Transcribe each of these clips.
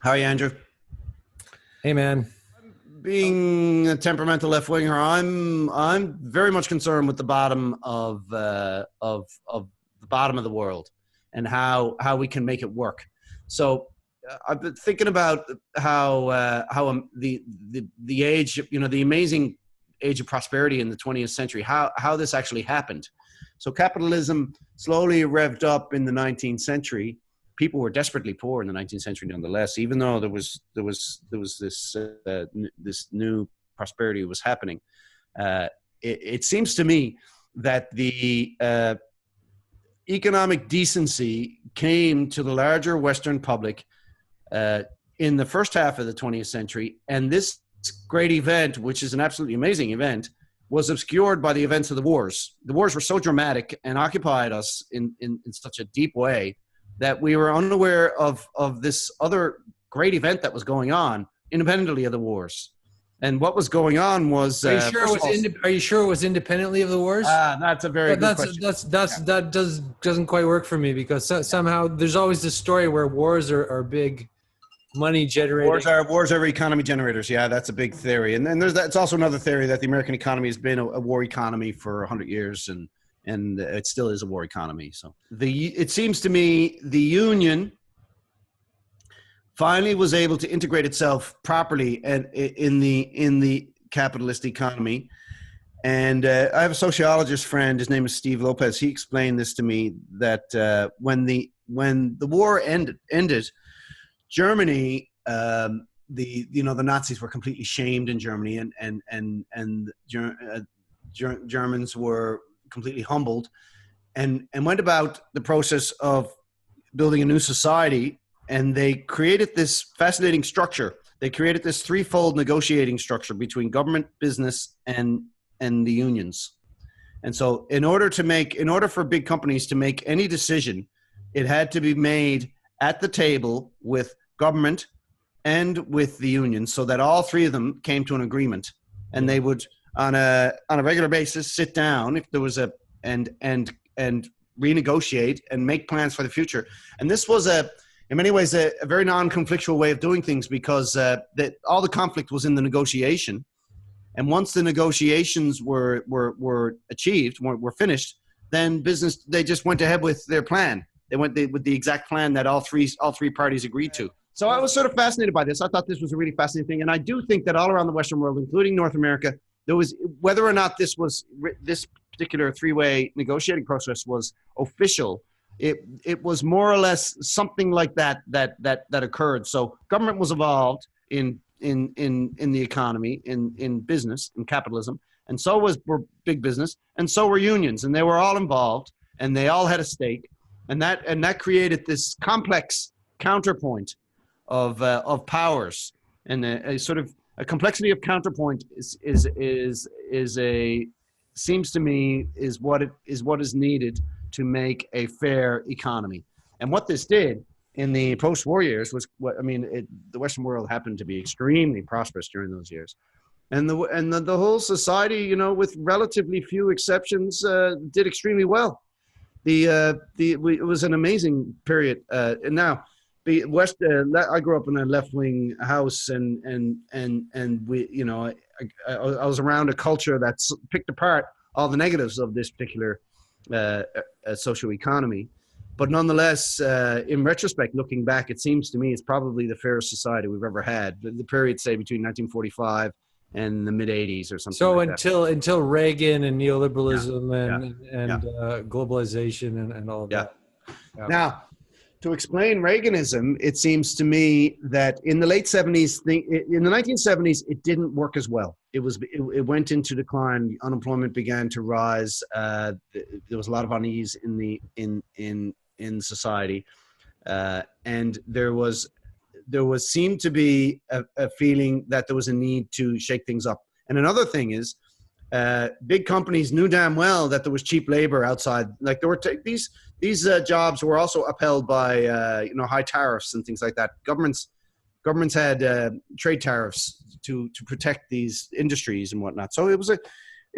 How are you, Andrew? Hey, man. Being a temperamental left winger, I'm very much concerned with the bottom of the bottom of the world and how we can make it work. So I've been thinking about how the age, the amazing age of prosperity in the 20th century, how this actually happened. So capitalism slowly revved up in the 19th century. People were desperately poor in the 19th century, nonetheless. Even though there was this new prosperity was happening, it seems to me that the economic decency came to the larger Western public in the first half of the 20th century, and this great event, which is an absolutely amazing event, was obscured by the events of the wars. The wars were so dramatic and occupied us in such a deep way that we were unaware of this other great event that was going on independently of the wars. And what was going on was... Are you sure it was independently of the wars? That's a very good question. That doesn't quite work for me, because somehow there's always this story where wars are big money generating. Wars are economy generators. Yeah, that's a big theory. And then it's also another theory that the American economy has been a war economy for 100 years, and it still is a war economy. So it seems to me the Union finally was able to integrate itself properly and in the capitalist economy. And I have a sociologist friend. His name is Steve Lopez. He explained this to me, that when the war ended, Germany, the Nazis were completely shamed in Germany, and Germans were completely humbled, and went about the process of building a new society. And they created this fascinating structure. They created this threefold negotiating structure between government, business, and the unions. And so in order for big companies to make any decision, it had to be made at the table with government and with the union, so that all three of them came to an agreement. And they would on a regular basis sit down if there was and renegotiate and make plans for the future. And this was in many ways a very non-conflictual way of doing things, because all the conflict was in the negotiation. And once the negotiations were achieved, were finished, then they just went ahead with their plan. They went with the exact plan that all three parties agreed to. So I was sort of fascinated by this. I thought this was a really fascinating thing. And I do think that all around the Western world, including North America, there was, whether or not this particular three-way negotiating process was official, it was more or less something like that occurred. So government was involved in the economy, in business, in capitalism, and so were big business, and so were unions, and they were all involved, and they all had a stake, and that created this complex counterpoint of powers, and a sort of a complexity of counterpoint seems to me is what is needed to make a fair economy. And what this did in the post-war years was the Western world happened to be extremely prosperous during those years, and the whole society, with relatively few exceptions, did extremely well. It was an amazing period. And now, I grew up in a left-wing house, and we, I was around a culture that's picked apart all the negatives of this particular social economy. But nonetheless, in retrospect, looking back, it seems to me it's probably the fairest society we've ever had. The period, say, between 1945 and the mid 80s or something. So like until Reagan and neoliberalism and globalization and all of that. Yeah. Now, to explain Reaganism, it seems to me that in the late 70s, in the 1970s, it didn't work as well. It went into decline. Unemployment began to rise. There was a lot of unease in society, and there seemed to be a feeling that there was a need to shake things up. And another thing is, big companies knew damn well that there was cheap labor outside. Like there were these jobs were also upheld by high tariffs and things like that. Governments had trade tariffs to protect these industries and whatnot. So it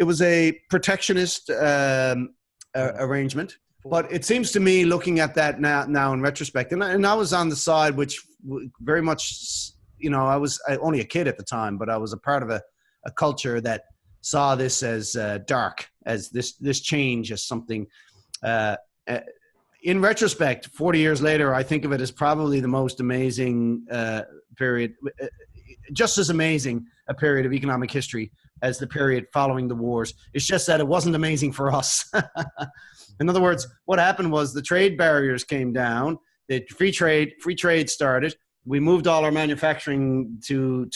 was a protectionist arrangement. But it seems to me, looking at that now in retrospect, and I was on the side which very much, I was only a kid at the time, but I was a part of a culture that saw this as dark, as this change as something. In retrospect, 40 years later, I think of it as probably the most amazing period, just as amazing a period of economic history as the period following the wars. It's just that it wasn't amazing for us. In other words, what happened was the trade barriers came down, the free trade started. We moved all our manufacturing to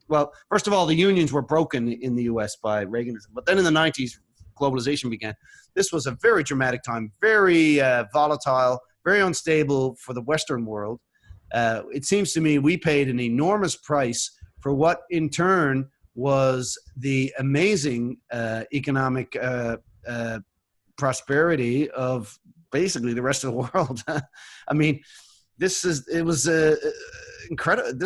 well, first of all, the unions were broken in the US by Reaganism. But then in the 90s, globalization began. This was a very dramatic time, very volatile, very unstable for the Western world. It seems to me we paid an enormous price for what in turn was the amazing economic prosperity of basically the rest of the world. I mean, it was incredible.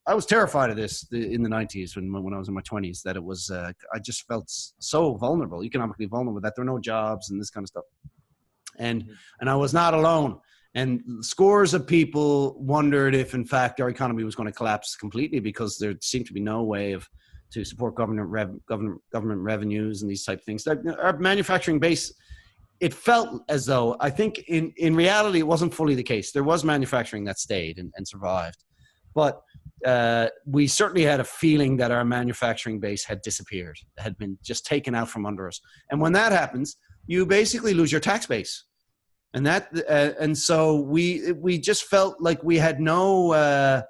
I was terrified of this in the 90s when I was in my 20s, that it was, I just felt so vulnerable, economically vulnerable, that there were no jobs and this kind of stuff. And I was not alone. And scores of people wondered if, in fact, our economy was going to collapse completely because there seemed to be no way to support government revenues and these type of things. Our manufacturing base, it felt as though, I think in reality, it wasn't fully the case. There was manufacturing that stayed and survived. But we certainly had a feeling that our manufacturing base had disappeared, had been just taken out from under us. And when that happens, you basically lose your tax base. And so we just felt like we had no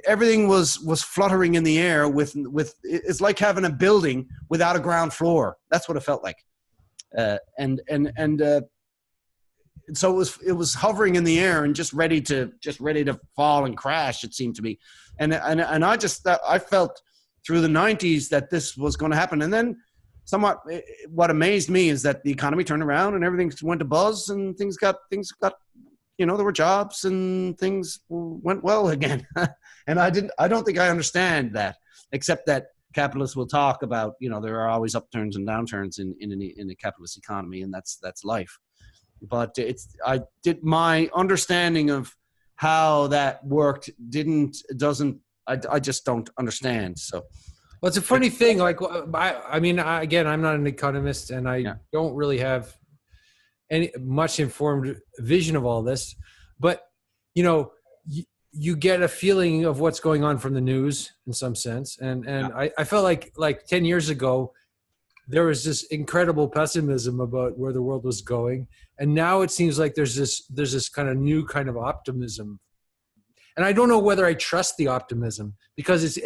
everything was fluttering in the air with it's like having a building without a ground floor. That's what it felt like. So it was hovering in the air and just ready to fall and crash, it seemed to me. And I felt through the 90s that this was going to happen. And then somewhat what amazed me is that the economy turned around and everything went to buzz and things got, there were jobs and things went well again. And I don't think I understand that, except that capitalists will talk about, there are always upturns and downturns in a capitalist economy, and that's life. But my understanding of how that worked I just don't understand. So, well, it's a funny thing. Like, again, I'm not an economist, and I don't really have any much informed vision of all this. But you get a feeling of what's going on from the news in some sense, and I felt like 10 years ago there was this incredible pessimism about where the world was going, and now it seems like there's this kind of new kind of optimism, and I don't know whether I trust the optimism, because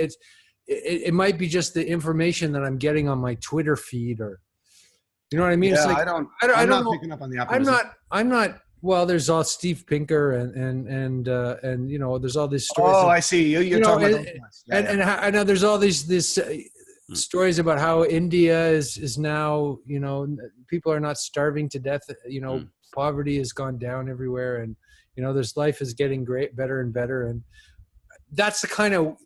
it might be just the information that I'm getting on my Twitter feed, or you know what I mean. Yeah, it's like, I'm not picking up on the optimism. I'm not. Well, there's all Steve Pinker and there's all these stories. Oh, I see. You're talking about those. And I know there's all these stories about how India is now, people are not starving to death. Poverty has gone down everywhere, and there's life is getting better and better. And that's the kind of,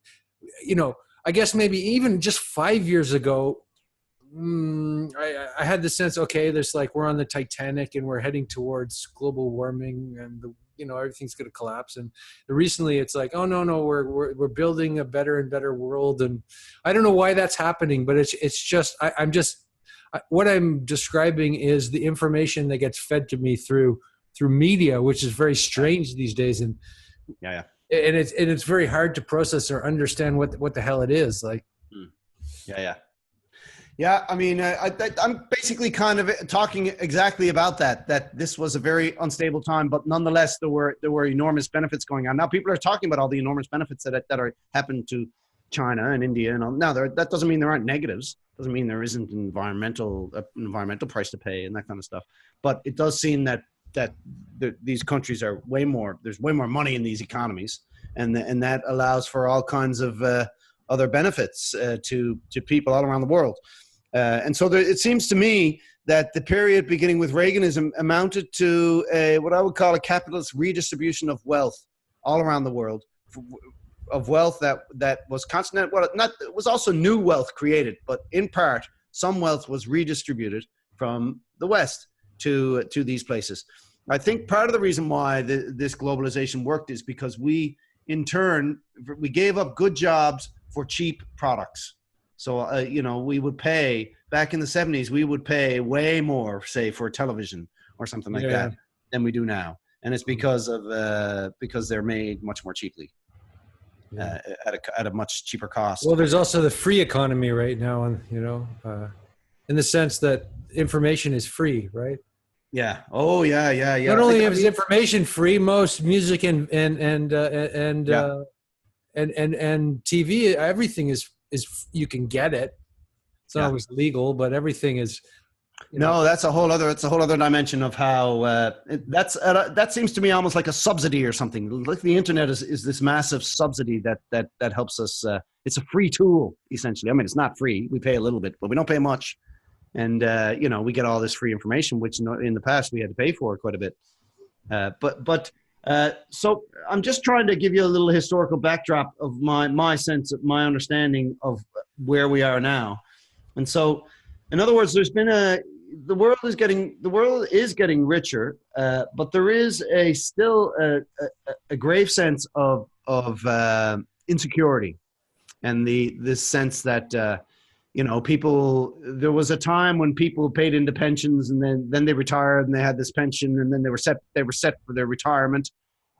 I guess maybe even just 5 years ago, I had the sense, okay, there's we're on the Titanic and we're heading towards global warming, and everything's going to collapse. And recently it's like, oh no, we're building a better and better world. And I don't know why that's happening, but it's just, what I'm describing is the information that gets fed to me through media, which is very strange these days. And and it's very hard to process or understand what the hell it is like. Yeah, I mean, I'm basically kind of talking exactly about that this was a very unstable time, but nonetheless, there were enormous benefits going on. Now, people are talking about all the enormous benefits that are happened to China and India and all. Now, that doesn't mean there aren't negatives. Doesn't mean there isn't environmental price to pay and that kind of stuff. But it does seem that these countries are there's way more money in these economies, and that allows for all kinds of other benefits to people all around the world. And so it seems to me that the period beginning with Reaganism amounted to what I would call a capitalist redistribution of wealth all around the world, of wealth that was constant. Well, it was also new wealth created, but in part some wealth was redistributed from the West to these places. I think part of the reason why this globalization worked is because we, in turn, we gave up good jobs for cheap products. So, we would pay, back in the 70s, we would pay way more, say, for television or something like that than we do now. And it's because they're made much more cheaply, at a much cheaper cost. Well, there's also the free economy right now, and in the sense that information is free, right? Yeah. Oh, yeah. Not only is information free, most music and TV, everything is you can get it. It's not always legal, but everything is. No, that's a whole other dimension of how that seems to me almost like a subsidy or something. Like the internet is this massive subsidy that helps us. It's a free tool essentially. I mean, it's not free. We pay a little bit, but we don't pay much. And, we get all this free information, which in the past we had to pay for quite a bit. So I'm just trying to give you a little historical backdrop of my sense of my understanding of where we are now. And so, in other words, the world is getting richer, but there is still a grave sense of insecurity, and this sense that, people, there was a time when people paid into pensions and then they retired and they had this pension and then they were set for their retirement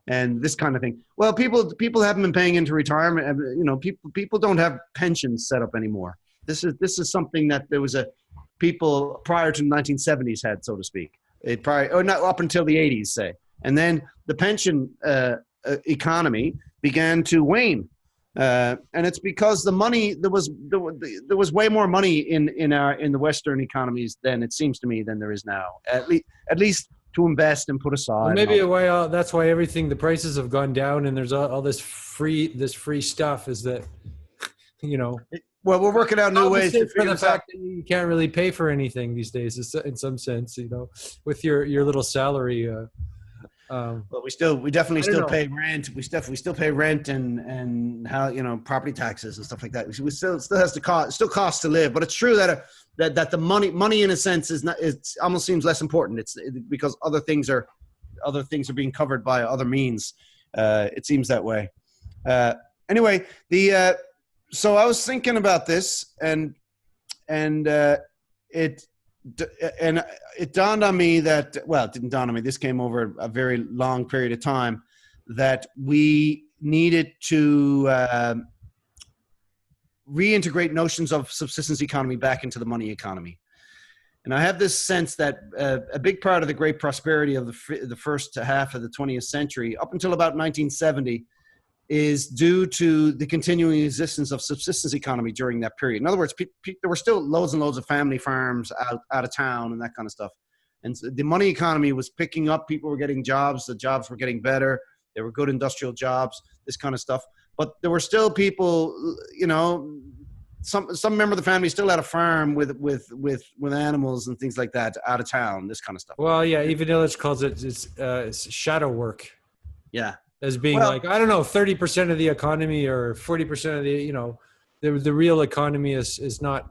and this kind of thing. Well, people haven't been paying into retirement. People don't have pensions set up anymore. This is something that there was people prior to the 1970s had, so to speak. It probably, or not up until the 80s, say. And then the pension economy began to wane. And it's because the money there was way more money in the Western economies than it seems to me than there is now. At least to invest and put aside. Well, maybe that's why the prices have gone down, and there's all this free stuff. Is that well, we're working out new ways to for the fact that you can't really pay for anything these days, in some sense, with your little salary. But we definitely still pay rent. We still pay rent and how property taxes and stuff like that. We still has to cost, still costs to live. But it's true that the money in a sense is not. It almost seems less important. It's because other things are being covered by other means. It seems that way. Anyway, so I was thinking about this and it dawned on me that, well, it didn't dawn on me. This came over a very long period of time, that we needed to reintegrate notions of subsistence economy back into the money economy. And I have this sense that a big part of the great prosperity of the first half of the 20th century, up until about 1970, is due to the continuing existence of subsistence economy during that period. In other words, there were still loads and loads of family farms out of town and that kind of stuff. And so the money economy was picking up. People were getting jobs. The jobs were getting better. They were good industrial jobs, this kind of stuff. But there were still people, some member of the family still had a farm with animals and things like that out of town, this kind of stuff. Well, yeah, even Illich calls it's shadow work. Yeah. As being 30% of the economy or 40% of the real economy is not,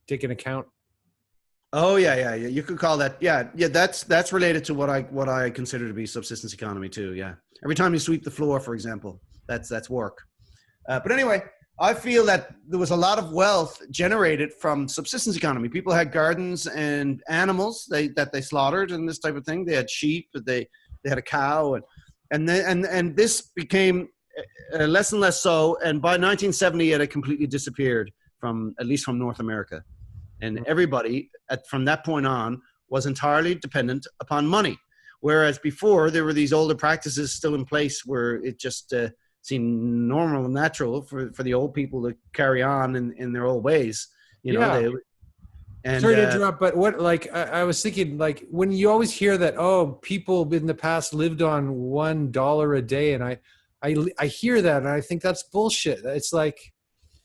taking account. Oh yeah. You could call that. Yeah. That's related to what I consider to be subsistence economy too. Yeah. Every time you sweep the floor, for example, that's work. But anyway, I feel that there was a lot of wealth generated from subsistence economy. People had gardens and animals that they slaughtered and this type of thing. They had sheep. They had a cow, and this became less and less so. And by 1970, it had completely disappeared at least from North America. And everybody from that point on was entirely dependent upon money. Whereas before, there were these older practices still in place where it just seemed normal and natural for the old people to carry on in their old ways. Sorry to interrupt, but I was thinking, when you always hear that, people in the past lived on $1 a day, and I hear that and I think that's bullshit. It's like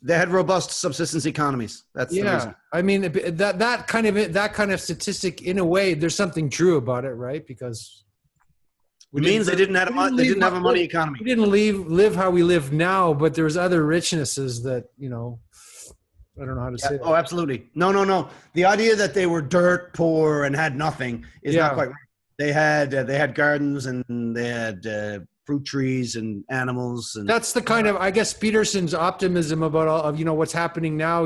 they had robust subsistence economies. That's the reason. I mean that kind of statistic, in a way, there's something true about it, right? Because it means they didn't have a money economy. We didn't live how we live now, but there's other richnesses that I don't know how to say that. Oh, absolutely. No. The idea that they were dirt poor and had nothing is not quite right. They had gardens and they had fruit trees and animals. And that's the kind of, I guess, Peterson's optimism about all of, what's happening now.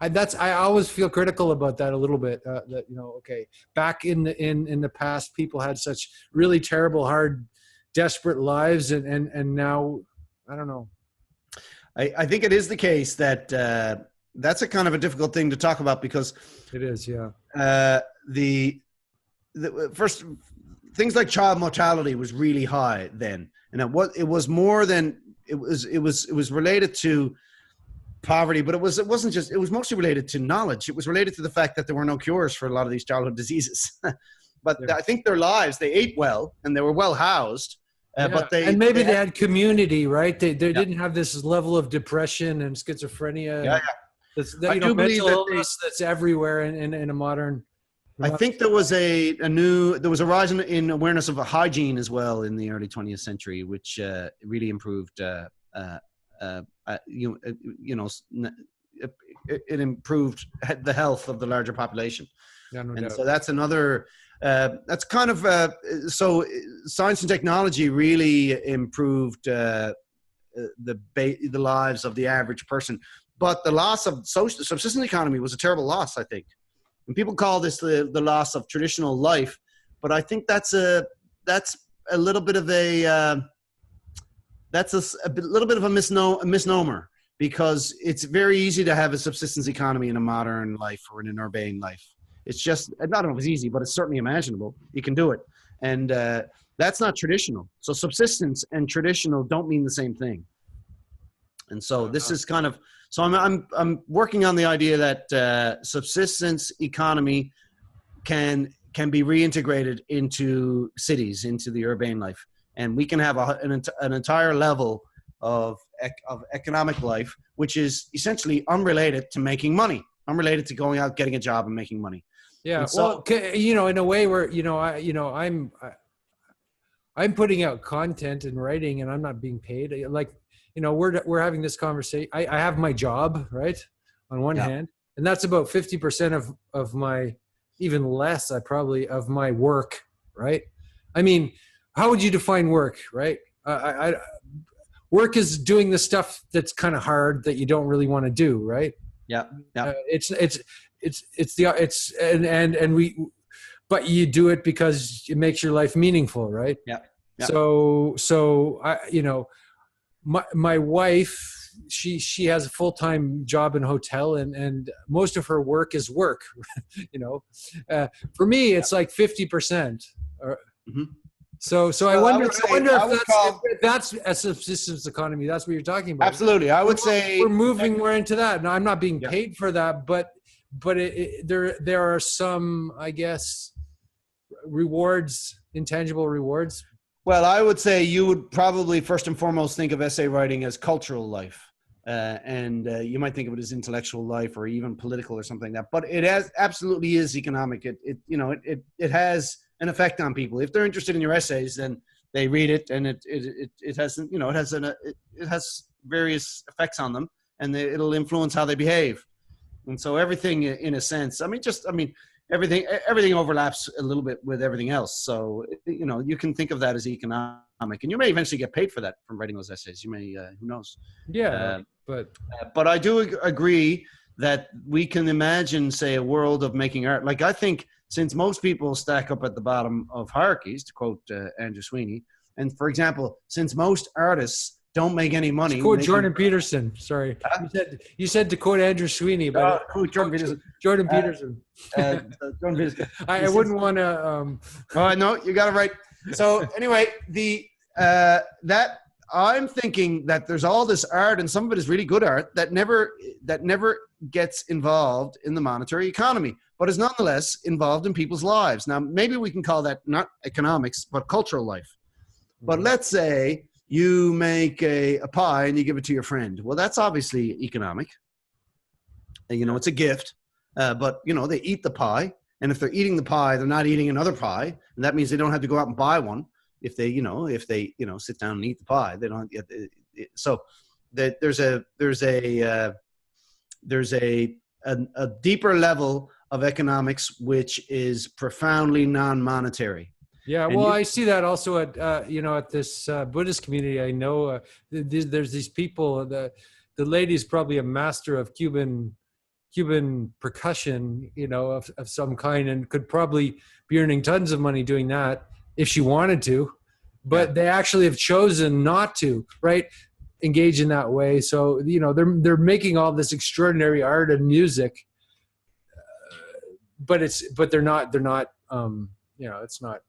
I always feel critical about that a little bit. That okay, back in the past, people had such really terrible, hard, desperate lives, and now I don't know. I think it is the case that that's a kind of a difficult thing to talk about because it is. Yeah. The first things like child mortality was really high then, and it was more than it was related to poverty, but it was mostly related to knowledge. It was related to the fact that there were no cures for a lot of these childhood diseases. But I think their lives, they ate well and they were well housed. But they had community, right? They didn't have this level of depression and schizophrenia. I do believe mental illness that's everywhere in a modern. I think there was a rise in awareness of hygiene as well in the early 20th century, which really improved. It improved the health of the larger population, so that's another. That's kind of so science and technology really improved the lives of the average person, but the loss of subsistence economy was a terrible loss, I think. And people call this the loss of traditional life, but I think that's a little bit of a little bit of a misnomer, because it's very easy to have a subsistence economy in a modern life or in an urbane life. It's just, I don't know if it's easy, but it's certainly imaginable. You can do it. And that's not traditional. So subsistence and traditional don't mean the same thing. And so this is kind of, so I'm working on the idea that subsistence economy can be reintegrated into cities, into the urbane life. And we can have an entire level of economic life, which is essentially unrelated to making money, unrelated to going out, getting a job and making money. Yeah. So, well, in a way where, I'm putting out content and writing and I'm not being paid. Like, we're having this conversation. I have my job, right, on one hand, and that's about 50% of my, even less, of my work, right? I mean, how would you define work, right? Work is doing the stuff that's kind of hard that you don't really want to do, right? Yeah. But you do it because it makes your life meaningful, right? Yeah. So I, my wife, she has a full-time job in hotel and most of her work is work, for me, it's like 50%. So I wonder if that's a subsistence economy. That's what you're talking about. Absolutely. I would say we're moving more into that. Now, I'm not being paid for that, but there are some, I guess, rewards, intangible rewards. Well, I would say you would probably first and foremost think of essay writing as cultural life. And you might think of it as intellectual life or even political or something like that. But it absolutely is economic. It has an effect on people. If they're interested in your essays, then they read it, and it has various effects on them, and it'll influence how they behave. And so everything, in a sense, everything overlaps a little bit with everything else. So you can think of that as economic, and you may eventually get paid for that from writing those essays. You may, who knows? Yeah, but I do agree that we can imagine, say, a world of making art. Like, I think, since most people stack up at the bottom of hierarchies, to quote Andrew Sweeny, and for example, since most artists don't make any money. To quote Jordan Peterson. Sorry, you said to quote Andrew Sweeny, but Jordan Peterson. Jordan Peterson. Jordan Peterson. I wouldn't want to. Oh no, you got it right. So anyway, that I'm thinking that there's all this art, and some of it is really good art that never gets involved in the monetary economy, but is nonetheless involved in people's lives. Now, maybe we can call that not economics, but cultural life. But let's say you make a pie and you give it to your friend. Well, that's obviously economic. It's a gift, but they eat the pie. And if they're eating the pie, they're not eating another pie. And that means they don't have to go out and buy one. If they sit down and eat the pie, they don't. So there's there's a deeper level of economics which is profoundly non-monetary. Yeah, well, I see that also at at this Buddhist community. I know there's these people. The lady's probably a master of Cuban percussion, of some kind, and could probably be earning tons of money doing that if she wanted to. But they actually have chosen not to, right? Engage in that way. So they're making all this extraordinary art and music, but they're not. It's not.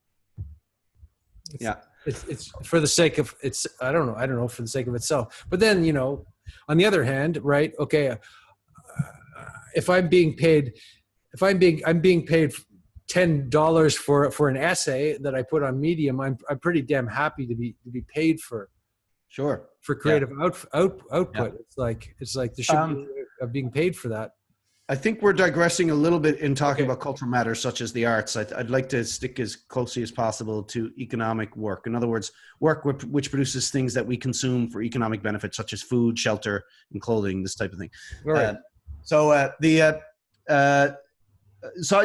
It's for the sake of I don't know for the sake of itself. But then on the other hand, right? Okay, if I'm being paid $10 for an essay that I put on Medium, I'm pretty damn happy to be paid for. Sure. For creative output. Yeah. It's like there should be of being paid for that. I think we're digressing a little bit in talking about cultural matters such as the arts. I'd like to stick as closely as possible to economic work. In other words, work which produces things that we consume for economic benefit, such as food, shelter, and clothing, this type of thing. Right. So I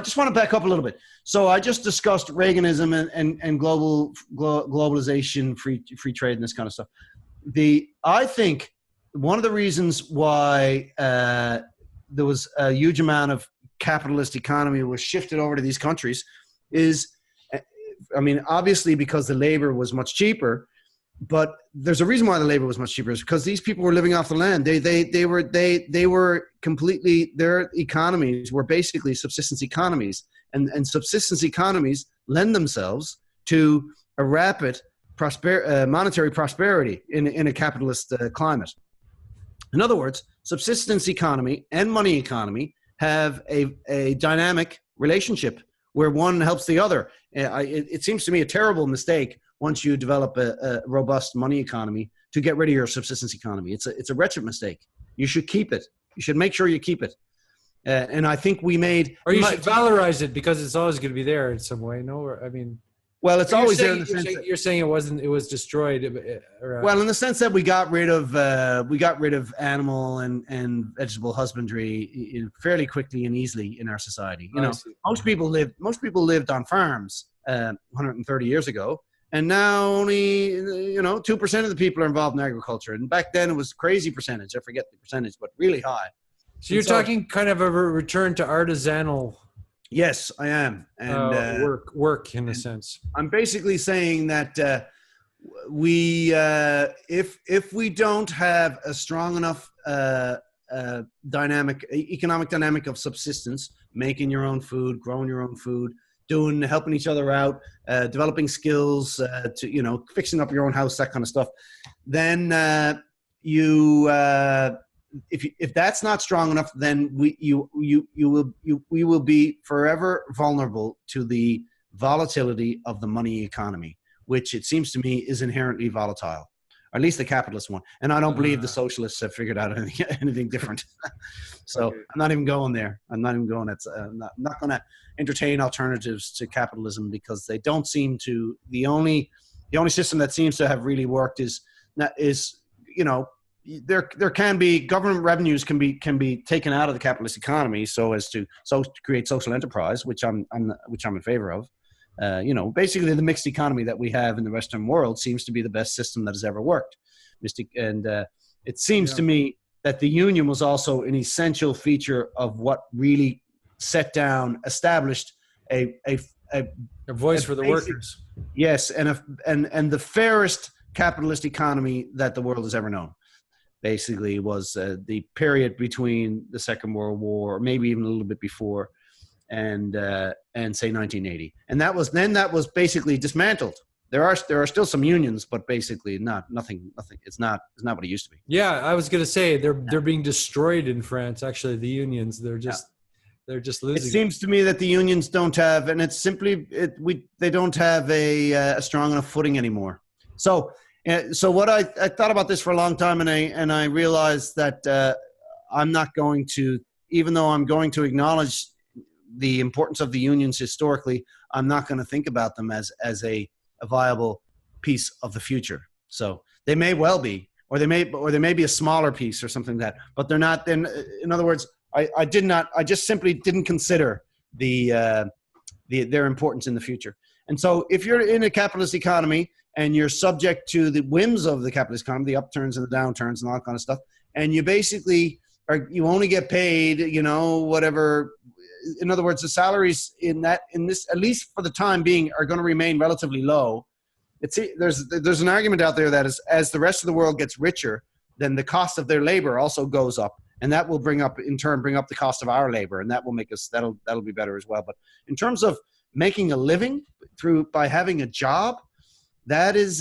just want to back up a little bit. So I just discussed Reaganism and globalization, free trade, and this kind of stuff. I think one of the reasons why there was a huge amount of capitalist economy was shifted over to these countries is, obviously because the labor was much cheaper, but there's a reason why the labor was much cheaper is because these people were living off the land. They were completely, their economies were basically subsistence economies, and subsistence economies lend themselves to a rapid monetary prosperity in a capitalist climate. In other words, subsistence economy and money economy have a dynamic relationship where one helps the other. It seems to me a terrible mistake once you develop a robust money economy to get rid of your subsistence economy. It's a wretched mistake. You should keep it. You should make sure you keep it. And I think we made... Or you should valorize it because it's always going to be there in some way. No, well, it's always there. You're saying it wasn't. It was destroyed. Well, in the sense that we got rid of animal and vegetable husbandry fairly quickly and easily in our society. Most people lived on farms 130 years ago, and now only 2% of the people are involved in agriculture. And back then it was a crazy percentage. I forget the percentage, but really high. So you're talking kind of a return to artisanal. Yes, I am. And work in a sense. I'm basically saying that if we don't have a strong enough economic dynamic of subsistence, making your own food, growing your own food, helping each other out, developing skills, to fixing up your own house, that kind of stuff, then if that's not strong enough, then we will be forever vulnerable to the volatility of the money economy, which it seems to me is inherently volatile, or at least the capitalist one. And I don't believe the socialists have figured out anything different. So okay. I'm not even going there. I'm not even going. I'm not going to entertain alternatives to capitalism because they don't seem to. The only system that seems to have really worked is there can be government revenues can be taken out of the capitalist economy so as to create social enterprise, which I'm in favor of. Basically the mixed economy that we have in the Western world seems to be the best system that has ever worked. It seems to me that the union was also an essential feature of what really established a voice for the workers. Yes, and the fairest capitalist economy that the world has ever known. Basically was the period between the Second World War, or maybe even a little bit before, and say 1980, and that was basically dismantled. There are still some unions, but basically nothing. It's not what it used to be. Yeah, I was going to say they're being destroyed in France. Actually, the unions they're just losing. It seems to me that the unions don't have, and it's simply they don't have a strong enough footing anymore. So what I thought about this for a long time, and I realized that I'm not going to, even though I'm going to acknowledge the importance of the unions historically, I'm not going to think about them as a viable piece of the future. So they may well be. or they may be a smaller piece or something like that, but they're not. Then, in other words, I just simply didn't consider their importance in the future. And so, if you're in a capitalist economy and you're subject to the whims of the capitalist economy, the upturns and the downturns and all that kind of stuff, and you basically you only get paid, whatever. In other words, the salaries in this, at least for the time being, are going to remain relatively low. There's an argument out there that as the rest of the world gets richer, then the cost of their labor also goes up, and that will bring up the cost of our labor, and that will make us that'll be better as well. But in terms of making a living by having a job, that is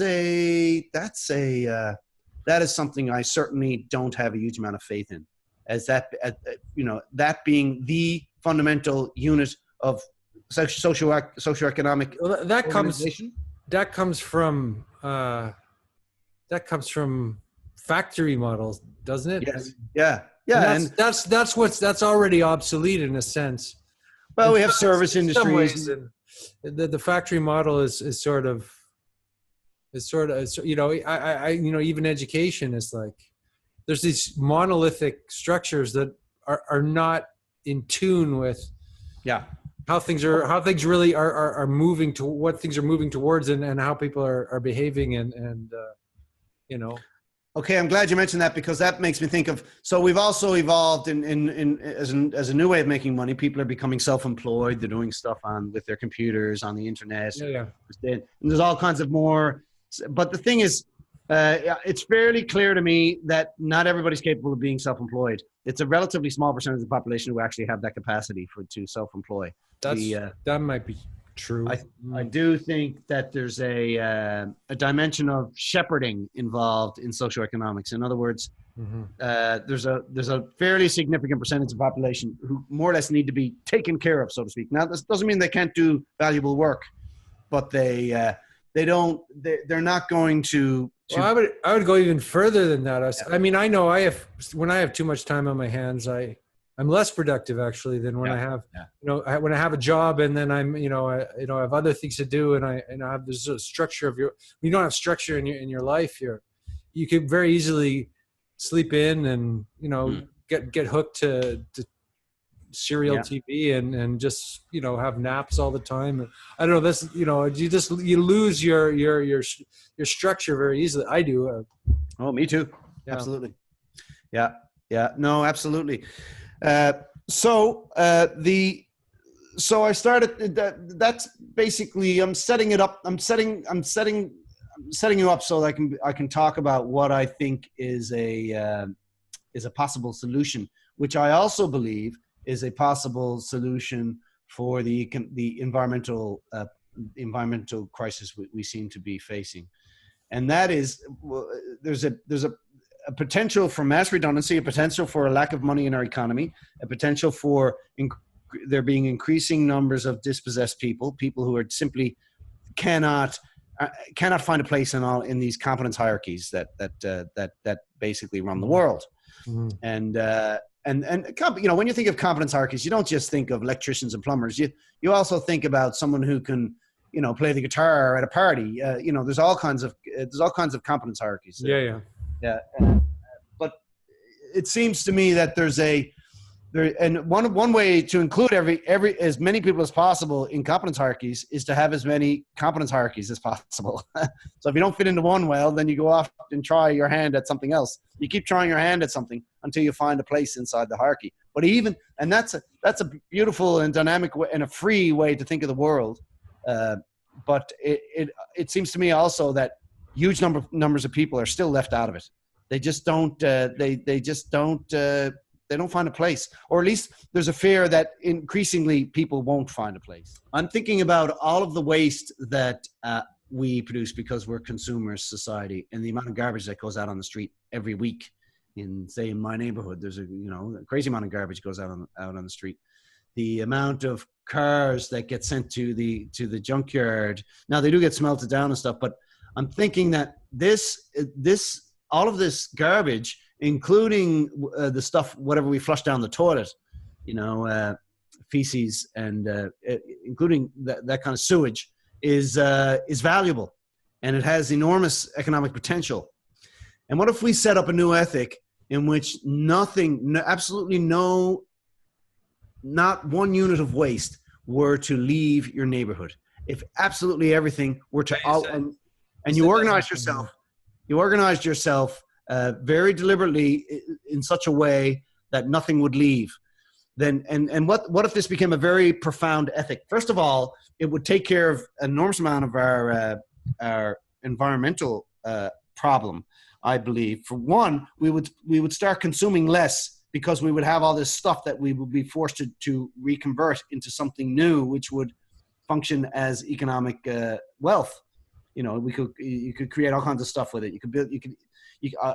something I certainly don't have a huge amount of faith in, as that being the fundamental unit of socioeconomic. Well, that comes from factory models, doesn't it? Yes. Yeah. And that's already obsolete in a sense. Well, we have service industries. The factory model is sort of even education is like, there's these monolithic structures that are not in tune with how things really are moving to what things are moving towards, and how people are behaving and. Okay, I'm glad you mentioned that, because that makes me think of, so we've also evolved as a new way of making money. People are becoming self-employed. They're doing stuff with their computers, on the internet. Yeah. And there's all kinds of more, but the thing is, it's fairly clear to me that not everybody's capable of being self-employed. It's a relatively small percentage of the population who actually have that capacity to self-employ. That might be true. I do think that there's a dimension of shepherding involved in socioeconomics. In other words, there's a fairly significant percentage of the population who more or less need to be taken care of, so to speak. Now, this doesn't mean they can't do valuable work, but they're not going to. Well, I would go even further than that. I mean, I know when I have too much time on my hands, I'm less productive actually than when I have, when I have a job, and then I'm, I have other things to do, and I have this sort of structure of you don't have structure in your life. You could very easily sleep in and, get hooked to serial TV and just, have naps all the time. I don't know, this, you lose your structure very easily. I do. Oh, me too. Yeah. Absolutely. Yeah. No, absolutely. So I started, that's basically, I'm setting it up. I'm setting you up so that I can talk about what I think is a possible solution, which I also believe is a possible solution for the environmental crisis we seem to be facing. And that is, there's a potential for mass redundancy, a potential for a lack of money in our economy, a potential for there being increasing numbers of dispossessed people who are simply cannot find a place in these competence hierarchies that basically run the world. Mm-hmm. And when you think of competence hierarchies, you don't just think of electricians and plumbers. You also think about someone who can, play the guitar at a party. There's all kinds of competence hierarchies. Yeah. But it seems to me that one way to include every as many people as possible in competence hierarchies is to have as many competence hierarchies as possible. So if you don't fit into one well, then you go off and try your hand at something else. You keep trying your hand at something until you find a place inside the hierarchy. But that's a beautiful and dynamic way and a free way to think of the world. But it seems to me also that huge numbers of people are still left out of it. They just don't. They don't find a place, or at least there's a fear that increasingly people won't find a place. I'm thinking about all of the waste that we produce because we're consumers society, and the amount of garbage that goes out on the street every week. In my neighborhood, there's a crazy amount of garbage goes out on the street. The amount of cars that get sent to the junkyard. Now they do get smelted down and stuff, but I'm thinking that all of this garbage, including the stuff, whatever we flush down the toilet, feces and including that kind of sewage is valuable, and it has enormous economic potential. And what if we set up a new ethic in which absolutely no, not one unit of waste were to leave your neighborhood? If absolutely everything were to and you organized yourself very deliberately in such a way that nothing would leave, then and what if this became a very profound ethic? First of all, it would take care of an enormous amount of our environmental problem. I believe, for one, we would start consuming less, because we would have all this stuff that we would be forced to reconvert into something new, which would function as economic wealth. You know, you could create all kinds of stuff with it.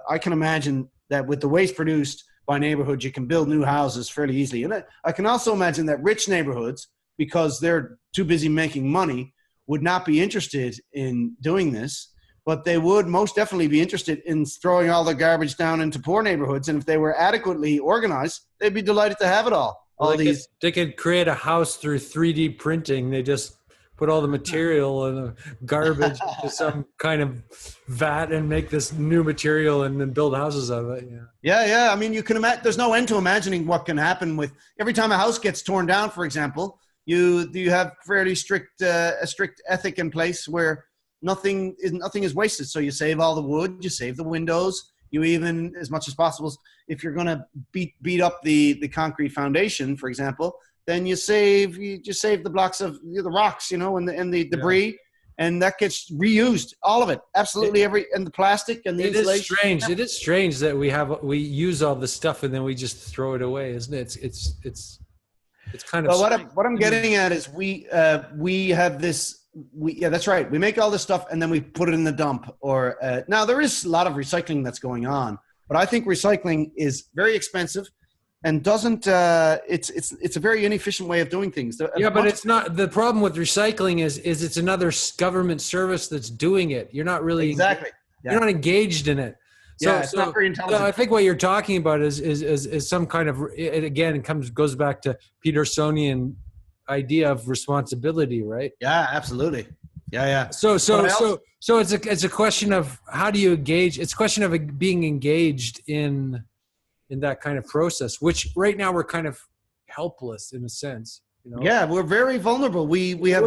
I can imagine that with the waste produced by neighborhoods, you can build new houses fairly easily. And I can also imagine that rich neighborhoods, because they're too busy making money, would not be interested in doing this, but they would most definitely be interested in throwing all the garbage down into poor neighborhoods. And if they were adequately organized, they'd be delighted to have it all. They could create a house through 3D printing. They just put all the material and the garbage into some kind of vat and make this new material and then build houses out of it. Yeah. I mean, you can imagine, there's no end to imagining what can happen with every time a house gets torn down, for example. You have fairly strict ethic in place where nothing is wasted. So you save all the wood, you save the windows, you even, as much as possible, if you're going to beat up the concrete foundation, for example, then you just save the blocks of the rocks, and the debris, and that gets reused, all of it, absolutely and the plastic and the insulation. It is strange that we use all this stuff and then we just throw it away, isn't it? It's kind of. Well, what I'm getting at is we have this. That's right. We make all this stuff and then we put it in the dump. Or now there is a lot of recycling that's going on, but I think recycling is very expensive and doesn't. It's a very inefficient way of doing things. But it's not. The problem with recycling is it's another government service that's doing it. You're not really exactly. You're not engaged in it. It's not very intelligent. So I think what you're talking about is some kind of. It again goes back to Petersonian idea of responsibility, right? Yeah, absolutely. Yeah. So it's a question of how do you engage? It's a question of being engaged in that kind of process, which right now we're kind of helpless in a sense. Yeah, we're very vulnerable. We have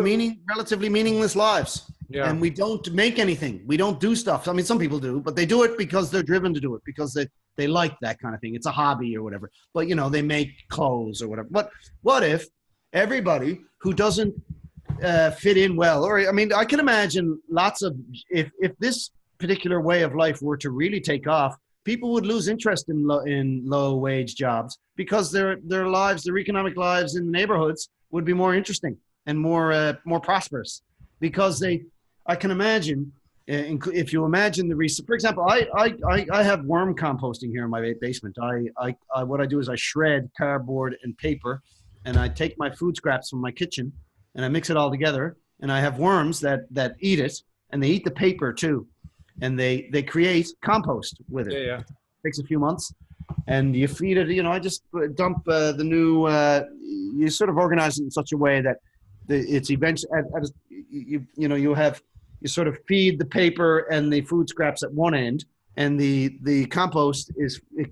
relatively meaningless lives. Yeah. And we don't make anything. We don't do stuff. I mean, some people do, but they do it because they're driven to do it, because they like that kind of thing. It's a hobby or whatever. But they make clothes or whatever. But what if everybody who doesn't fit in well, or I mean, I can imagine lots of, if this particular way of life were to really take off, people would lose interest in low wage jobs, because their lives, their economic lives in the neighborhoods would be more interesting and more prosperous, because I can imagine, if you imagine for example, I have worm composting here in my basement. What I do is I shred cardboard and paper, and I take my food scraps from my kitchen and I mix it all together, and I have worms that eat it, and they eat the paper too, and they create compost with it. Yeah. It takes a few months, and you feed it. I just dump the new. You sort of organize it in such a way that it's eventually you sort of feed the paper and the food scraps at one end, and the compost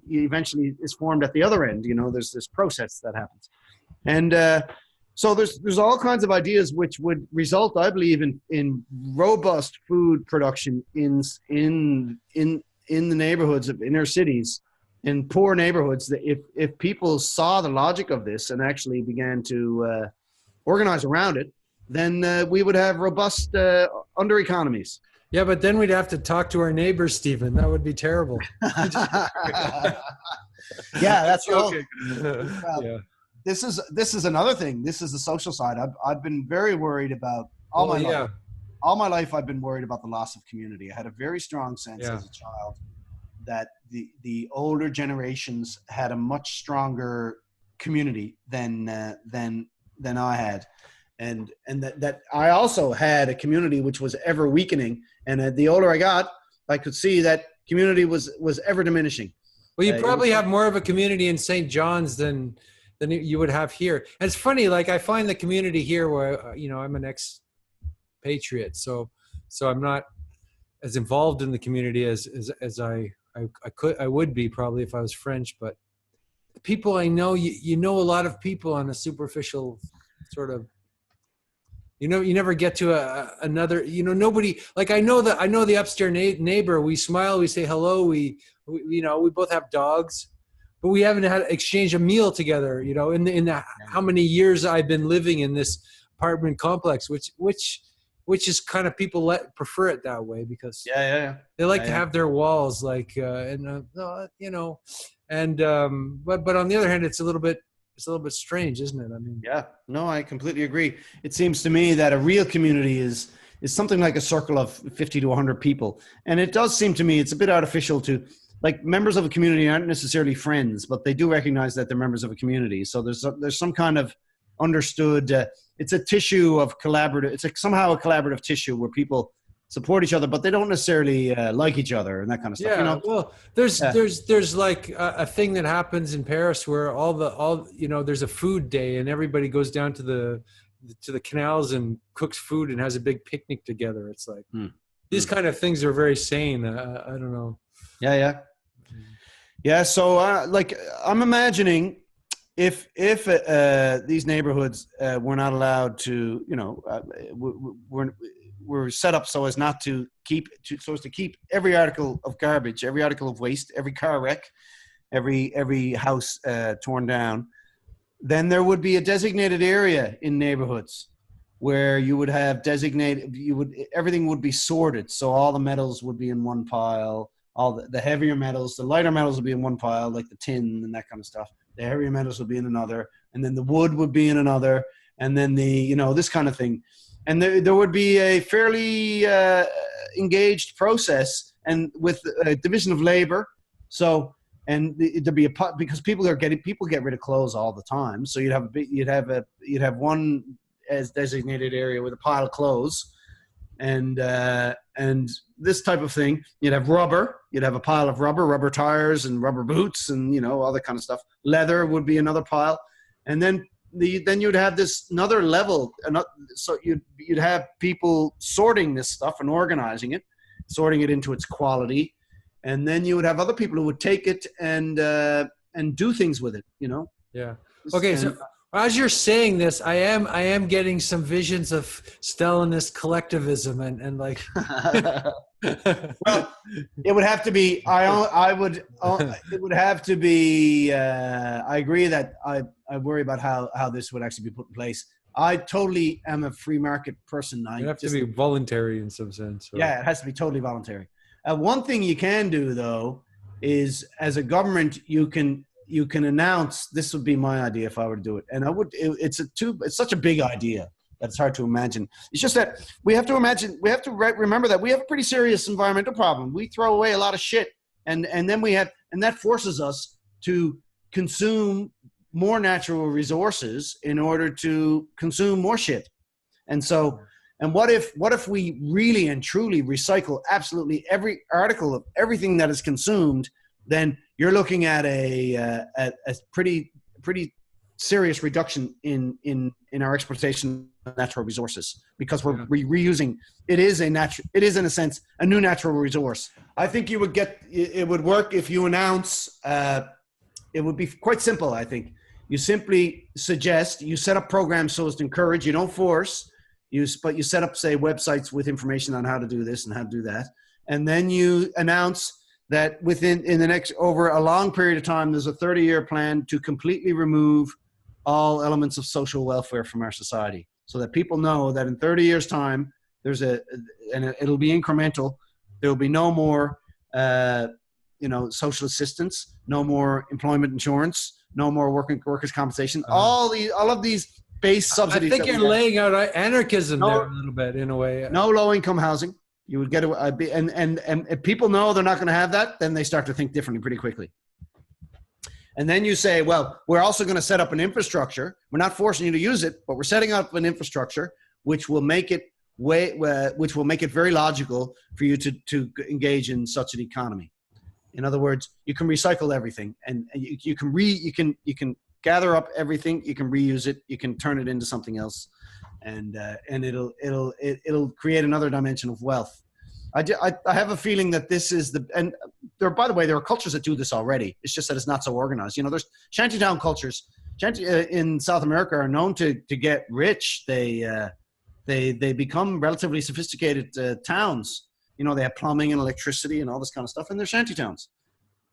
eventually is formed at the other end. There's this process that happens. And so there's all kinds of ideas which would result, I believe, in robust food production in the neighborhoods of inner cities, in poor neighborhoods. That if people saw the logic of this and actually began to organize around it, then we would have robust under economies. Yeah, but then we'd have to talk to our neighbors, Stephen. That would be terrible. Yeah, that's okay. Yeah. This is another thing. This is the social side. I've been very worried about all my life. All my life, I've been worried about the loss of community. I had a very strong sense as a child that the older generations had a much stronger community than I had, and that I also had a community which was ever weakening. And the older I got, I could see that community was ever diminishing. Well, you probably have more of a community in St. John's than you would have here. And it's funny, like I find the community here where, I'm an ex-patriot. So I'm not as involved in the community as I I would be probably if I was French, but the people I know, you know, a lot of people on a superficial sort of, you know, you never get to another, you know, nobody, like I know the upstairs neighbor, we smile, we say hello, we you know, we both have dogs, but we haven't had exchange a meal together, you know, in the how many years I've been living in this apartment complex, which is kind of people prefer it that way because they like to have their walls like and you know, and but on the other hand, it's a little bit strange, isn't it? I mean, no, I completely agree. It seems to me that a real community is something like a circle of 50 to 100 people, and it does seem to me it's a bit artificial to, like, members of a community aren't necessarily friends, but they do recognize that they're members of a community. So there's some kind of understood. It's a tissue of collaborative. It's somehow a collaborative tissue where people support each other, but they don't necessarily like each other and that kind of stuff. Yeah. You know? Well, there's like a thing that happens in Paris where all you know, there's a food day and everybody goes down to the canals and cooks food and has a big picnic together. It's like these kind of things are very sane. I don't know. Yeah. So like I'm imagining if these neighborhoods were not allowed to, you know, were set up so as not to keep every article of garbage, every article of waste, every car wreck, every house torn down, then there would be a designated area in neighborhoods where you would have everything would be sorted. So all the metals would be in one pile, all the heavier metals, the lighter metals would be in one pile, like the tin and that kind of stuff. The heavier metals would be in another, and then the wood would be in another, and then this kind of thing. And there would be a fairly engaged process, and with a division of labor. So, and there'd be because people get rid of clothes all the time. So you'd have one as designated area with a pile of clothes, and this type of thing. You'd have rubber. You'd have a pile of rubber tires and rubber boots, and you know, all that kind of stuff. Leather would be another pile, and then you'd have this another level. So you'd have people sorting this stuff and organizing it, sorting it into its quality, and then you would have other people who would take it and do things with it. You know. Yeah. Okay. So as you're saying this, I am getting some visions of Stalinist collectivism and like. Well, it would have to be. It would have to be. I agree that I worry about how this would actually be put in place. I totally am a free market person. It have to be voluntary in some sense. Or, yeah, it has to be totally voluntary. One thing you can do though is, as a government, you can announce. This would be my idea if I were to do it, and I would. It's such a big idea that it's hard to imagine. It's just that we have to remember that we have a pretty serious environmental problem. We throw away a lot of shit, and that forces us to consume more natural resources in order to consume more shit. And so, and what if we really and truly recycle absolutely every article of everything that is consumed? Then you're looking at a pretty serious reduction in our exploitation of natural resources, because we're reusing. It is in a sense a new natural resource. I think it would work if you announce. It would be quite simple. I think you simply suggest, you set up programs so as to encourage. You don't force. But you set up, say, websites with information on how to do this and how to do that, and then you announce that over a long period of time, there's a 30-year plan to completely remove all elements of social welfare from our society, so that people know that in 30 years' time, and it'll be incremental. There will be no more, social assistance, no more employment insurance, no more workers' compensation. All of these base subsidies. I think you're laying out anarchism there a little bit, in a way. No low-income housing. You would get and if people know they're not going to have that, then they start to think differently pretty quickly. And then you say, well, we're also going to set up an infrastructure. We're not forcing you to use it, but we're setting up an infrastructure which will make it very logical for you to engage in such an economy. In other words, you can recycle everything, and you can gather up everything. You can reuse it. You can turn it into something else. And it'll create another dimension of wealth. I have a feeling that this is and there, by the way, there are cultures that do this already. It's just that it's not so organized. You know, there's shantytown cultures. In South America are known to get rich. They become relatively sophisticated towns. You know, they have plumbing and electricity and all this kind of stuff, and they're shantytowns.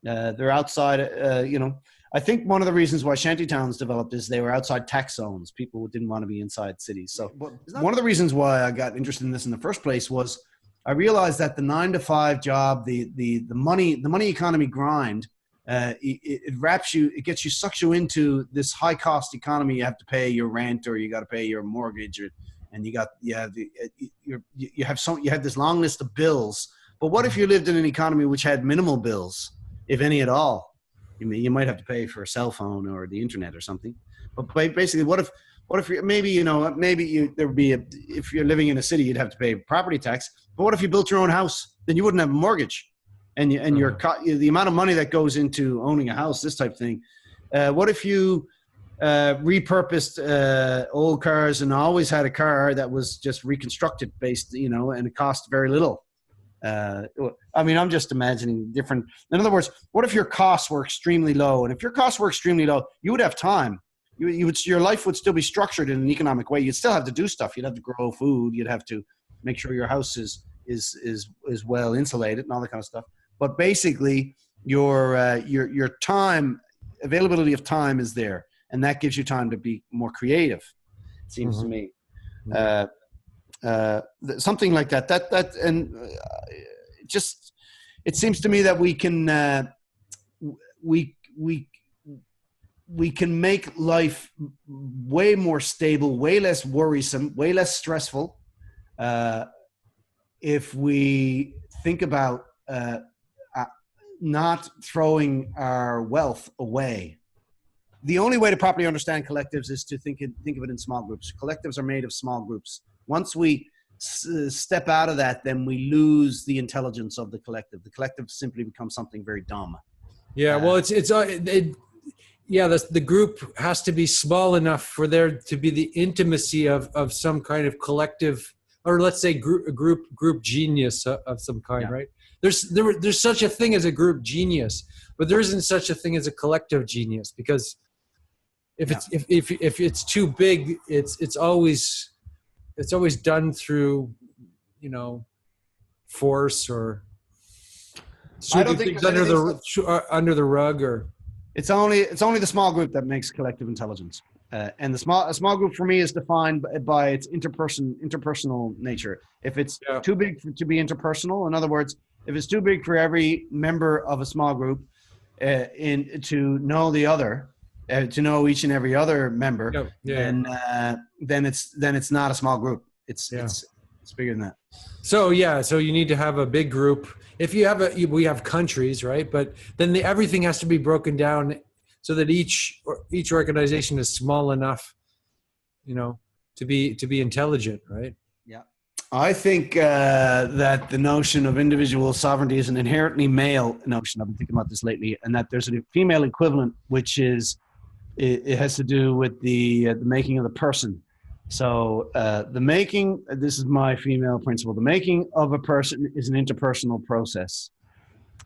They're outside, you know. I think one of the reasons why shantytowns developed is they were outside tax zones. People didn't want to be inside cities. So one of the reasons why I got interested in this in the first place was I realized that the 9-to-5 job, the money economy grind, it wraps you, it gets you, sucks you into this high cost economy. You have to pay your rent, or you got to pay your mortgage, and you have this long list of bills. But what if you lived in an economy which had minimal bills, if any at all? You might have to pay for a cell phone or the internet or something. But basically, what if if you're living in a city, you'd have to pay property tax. But what if you built your own house? Then you wouldn't have a mortgage, and the amount of money that goes into owning a house, this type of thing. What if you repurposed old cars and always had a car that was just reconstructed based, and it cost very little? I mean, I'm just imagining different. In other words, what if your costs were extremely low? And if your costs were extremely low, you would have time. Your life would still be structured in an economic way. You'd still have to do stuff. You'd have to grow food. You'd have to make sure your house is well insulated and all that kind of stuff. But basically, your time, availability of time is there, and that gives you time to be more creative. It seems to me. Something like that. It seems to me that we can make life way more stable, way less worrisome, way less stressful, if we think about not throwing our wealth away. The only way to properly understand collectives is to think of it in small groups. Collectives are made of small groups. Once we step out of that, then we lose the intelligence of the collective. The collective simply becomes something very dumb. Yeah, well, the group has to be small enough for there to be the intimacy of some kind of collective, or let's say group genius of some kind, right? There's such a thing as a group genius, but there isn't such a thing as a collective genius, because if it's too big, it's always done through, force, or sweeping things under the rug, or it's only the small group that makes collective intelligence. And a small group for me is defined by its interpersonal nature. If it's too big to be interpersonal, in other words, if it's too big for every member of a small group to know the other, to know each and every other member, then it's not a small group. It's bigger than that. So you need to have a big group. If we have countries, right? But then everything has to be broken down so that each organization is small enough, to be intelligent, right? Yeah. I think that the notion of individual sovereignty is an inherently male notion. I've been thinking about this lately, and that there's a female equivalent, which is it has to do with the making of the person. So this is my female principle. The making of a person is an interpersonal process.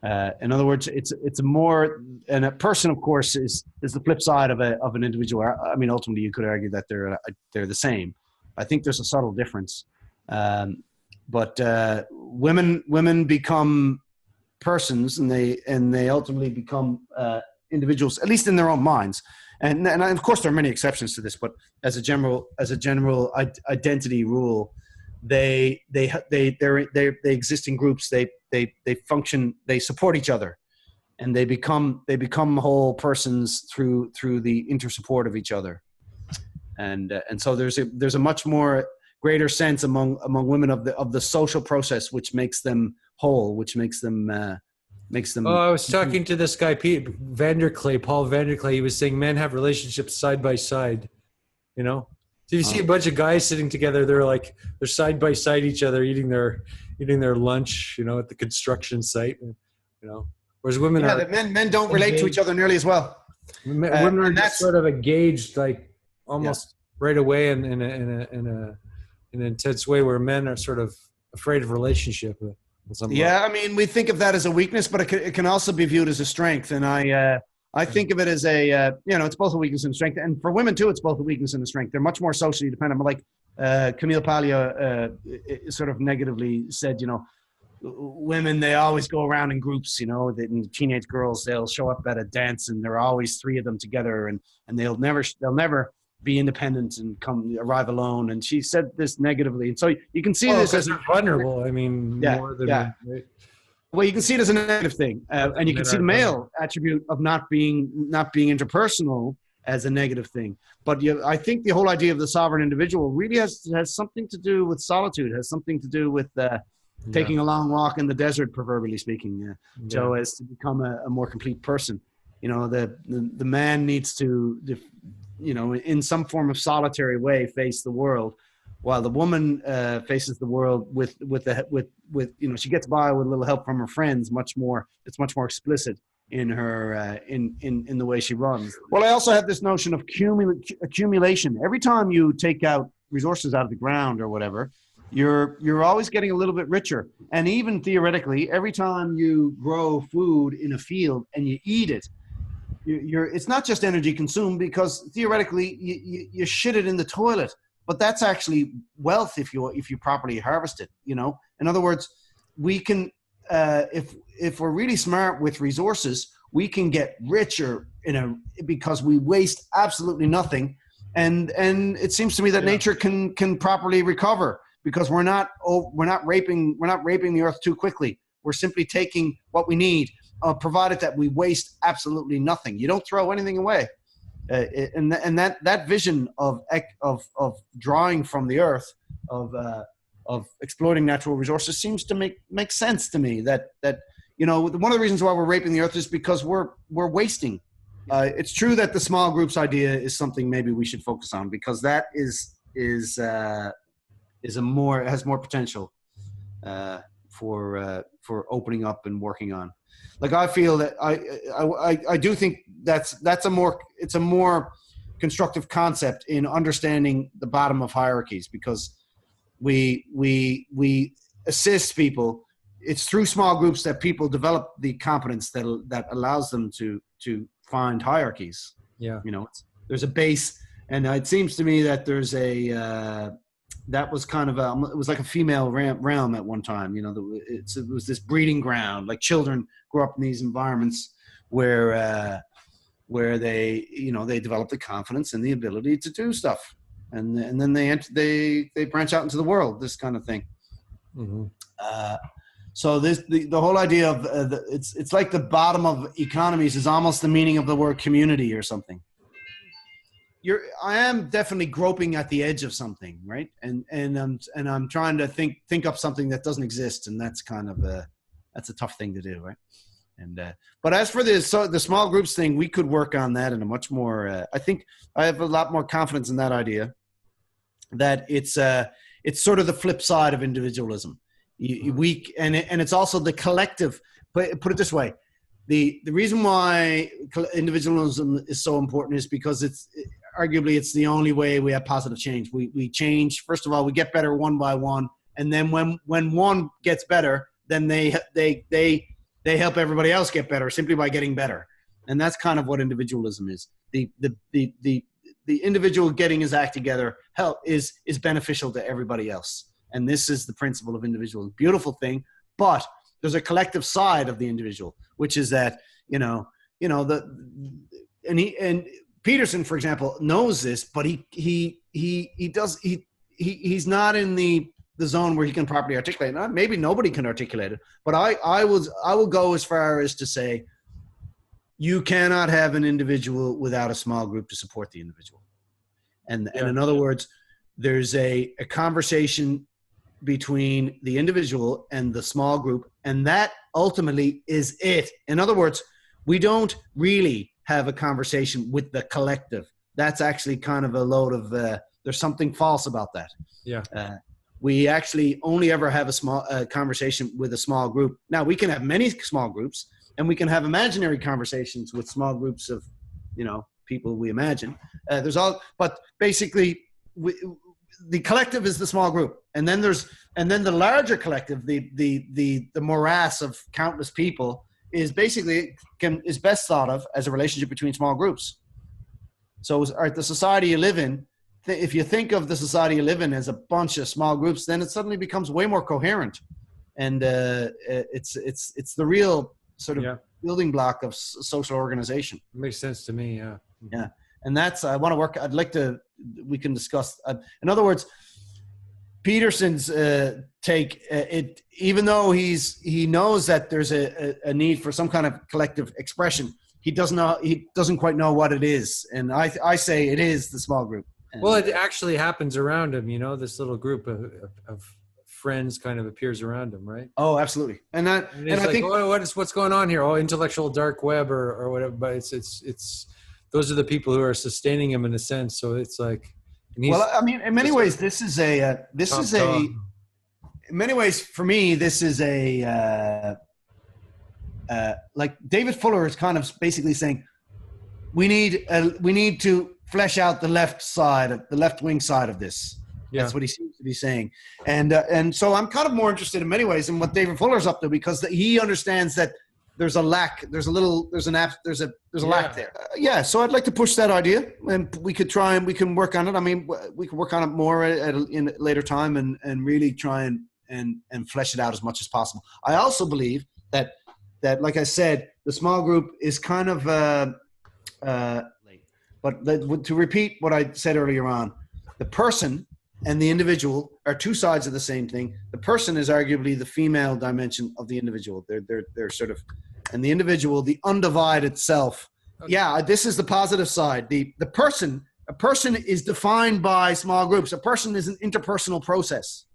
In other words, it's a more, and a person, of course, is the flip side of an individual. I mean, ultimately, you could argue that they're the same. I think there's a subtle difference. But women become persons, and they ultimately become individuals, at least in their own minds. And of course, there are many exceptions to this, but as a general identity rule, they exist in groups. They function. They support each other, and they become whole persons through the intersupport of each other. And so there's a much more greater sense among women of the social process, which makes them whole, which makes them. Oh, I was talking to this guy, Paul Vanderklay. He was saying men have relationships side by side, So you see a bunch of guys sitting together, they're side by side each other, eating their lunch, at the construction site, Whereas women men don't relate engaged to each other nearly as well. Women are just sort of engaged, almost right away in an intense way, where men are sort of afraid of relationship. Yeah, I mean, we think of that as a weakness, but it can also be viewed as a strength. And I think of it as it's both a weakness and a strength. And for women too, it's both a weakness and a strength. They're much more socially dependent. Like Camille Paglia sort of negatively said, women, they always go around in groups, and teenage girls, they'll show up at a dance and there are always three of them together and they'll never be independent and arrive alone. And she said this negatively. And so you can see this as vulnerable. I mean, more than right? Well, you can see it as a negative thing. And you can see the male attribute of not being interpersonal as a negative thing. But I think the whole idea of the sovereign individual really has something to do with solitude, has something to do with taking a long walk in the desert, proverbially speaking, so as to become a more complete person. The man needs to, in some form of solitary way, face the world, while the woman faces the world with she gets by with a little help from her friends. It's much more explicit in her in the way she runs. Well, I also have this notion of accumulation. Every time you take out resources out of the ground or whatever, you're always getting a little bit richer. And even theoretically, every time you grow food in a field and you eat it, it's not just energy consumed, because theoretically you shit it in the toilet, but that's actually wealth if you properly harvest it. In other words, we can if we're really smart with resources, we can get richer because we waste absolutely nothing, and it seems to me that nature can properly recover, because we're not raping the earth too quickly. We're simply taking what we need, provided that we waste absolutely nothing. You don't throw anything away, and that vision of drawing from the earth, of exploiting natural resources, seems to make sense to me. That one of the reasons why we're raping the earth is because we're wasting. It's true that the small groups idea is something maybe we should focus on, because that has more potential for opening up and working on. Like, I feel that I do think it's a more constructive concept in understanding the bottom of hierarchies, because we assist people. It's through small groups that people develop the competence that allows them to find hierarchies. Yeah, there's a base, and it seems to me that there's that was kind of it was like a female realm at one time. It was this breeding ground. Like, children grow up in these environments where they develop the confidence and the ability to do stuff, and then they branch out into the world, this kind of thing. Mm-hmm. So the whole idea of it's like the bottom of economies is almost the meaning of the word community or something. I am definitely groping at the edge of something, right? And I'm trying to think up something that doesn't exist, and that's kind of that's a tough thing to do, right? And but as for the small groups thing, we could work on that in a much more. I think I have a lot more confidence in that idea. That it's sort of the flip side of individualism. And it's also the collective. But put it this way: the reason why individualism is so important is because arguably it's the only way we have positive change. We change. First of all, we get better one by one, and then when one gets better, then they help everybody else get better simply by getting better. And that's kind of what individualism is. The individual getting his act together is beneficial to everybody else. And this is the principle of individualism. Beautiful thing, but there's a collective side of the individual, which is that Peterson, for example, knows this, but he's not in the zone where he can properly articulate it. Maybe nobody can articulate it, but I will go as far as to say you cannot have an individual without a small group to support the individual. And in other words, there's a conversation between the individual and the small group, and that ultimately is it. In other words, we don't really have a conversation with the collective. That's actually kind of a load of there's something false about that. Yeah. We actually only ever have a conversation with a small group. Now, we can have many small groups, and we can have imaginary conversations with small groups of people we imagine. But basically the collective is the small group, and then the larger collective, the morass of countless people is basically is best thought of as a relationship between small groups. So the society you live in, if you think of the society you live in as a bunch of small groups, then it suddenly becomes way more coherent, and it's the real sort of building block of social organization. It makes sense to me. Yeah. Yeah. And that's, we can discuss, in other words, Peterson's take, even though he knows that there's a need for some kind of collective expression, he doesn't quite know what it is. And I say it is the small group. Well, it actually happens around him, this little group of friends kind of appears around him, right? Oh, absolutely. And I think, what's going on here? Oh, intellectual dark web or whatever, but it's those are the people who are sustaining him in a sense. So it's like, well, I mean, in many ways, in many ways for me, this is like David Fuller is kind of basically saying, we need to flesh out the left wing side of this. Yeah. That's what he seems to be saying. And so I'm kind of more interested in many ways in what David Fuller's up to, because he understands that there's a lack, there's a lack there. So I'd like to push that idea, and we can work on it. I mean, we can work on it more in a later time and really try and flesh it out as much as possible. I also believe that like I said, the small group is kind of late. But to repeat what I said earlier on, the person and the individual are two sides of the same thing. The person is arguably the female dimension of the individual. They're sort of, and the individual, the undivided self. Okay. Yeah, this is the positive side. A person is defined by small groups. A person is an interpersonal process.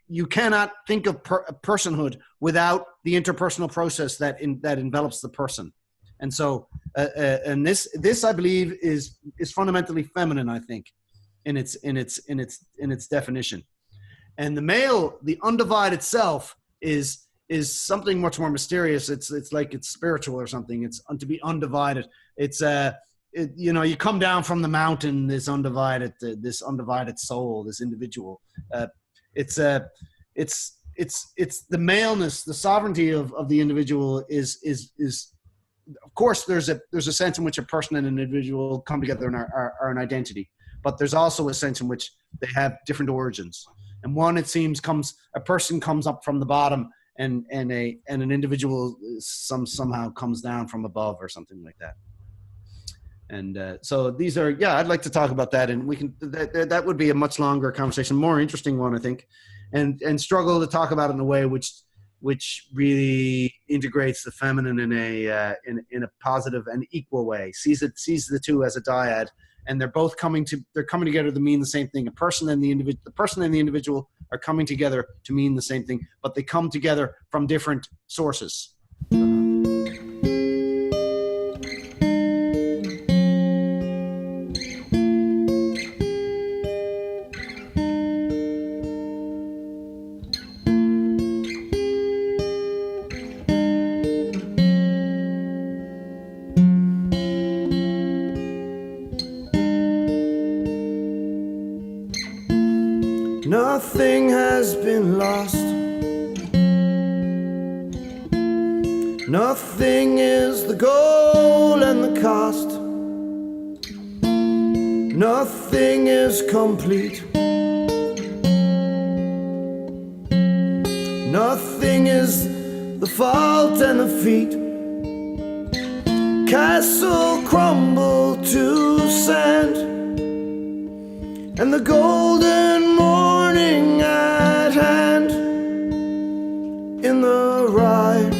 You cannot think of personhood without the interpersonal process that envelops the person. And so, and this I believe is fundamentally feminine, I think, in its definition. And the male, the undivided self, is something much more mysterious. It's like it's spiritual or something. It's to be undivided. It's you come down from the mountain, this undivided soul, this individual. It's the maleness, the sovereignty of the individual is of course there's a sense in which a person and an individual come together and are an identity, but there's also a sense in which they have different origins. And one, it seems, a person comes up from the bottom and an individual somehow comes down from above or something like that. And so these are, I'd like to talk about that, and we can, that would be a much longer conversation, more interesting one, I think, and struggle to talk about it in a way which really integrates the feminine in a positive and equal way, sees the two as a dyad, and they're coming together to mean the same thing. The person and the individual are coming together to mean the same thing, but they come together from different sources. Nothing has been lost. Nothing is the goal and the cost. Nothing is complete. Nothing is the fault and the feat. Castle crumbled to sand, and the golden morning at hand in the ride.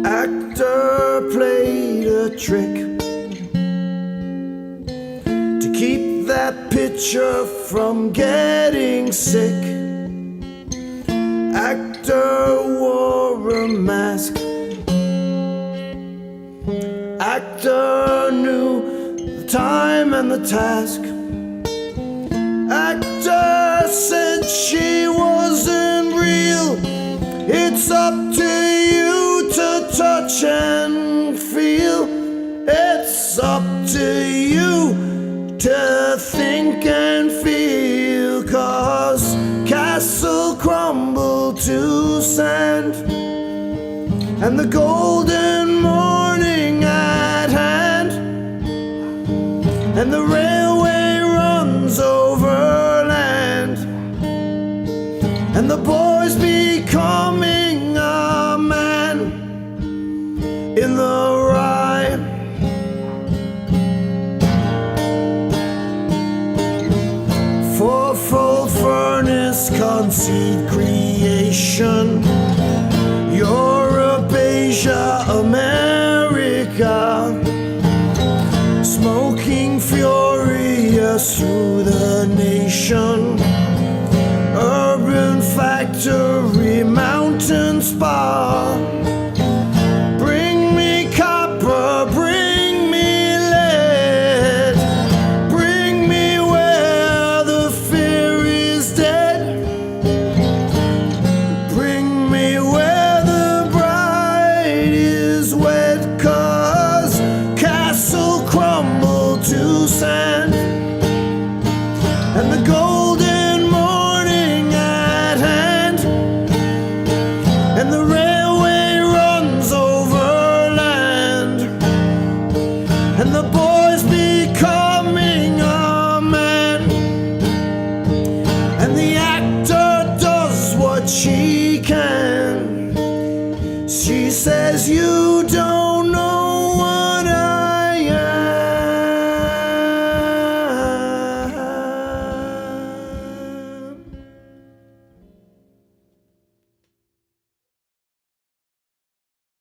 Actor played a trick to keep that picture from getting sick. Actor wore a mask. Actor knew the time and the task. Actor said she wasn't real. It's up to you to touch and feel. and feel, 'cause castle crumble to sand, and the golden morning at hand, and the railway runs over land, and the boy's becoming a man in the rhyme. Fourfold furnace, concede creation, Europe, Asia, America, smoking furious through the nation, urban factory, mountain spa,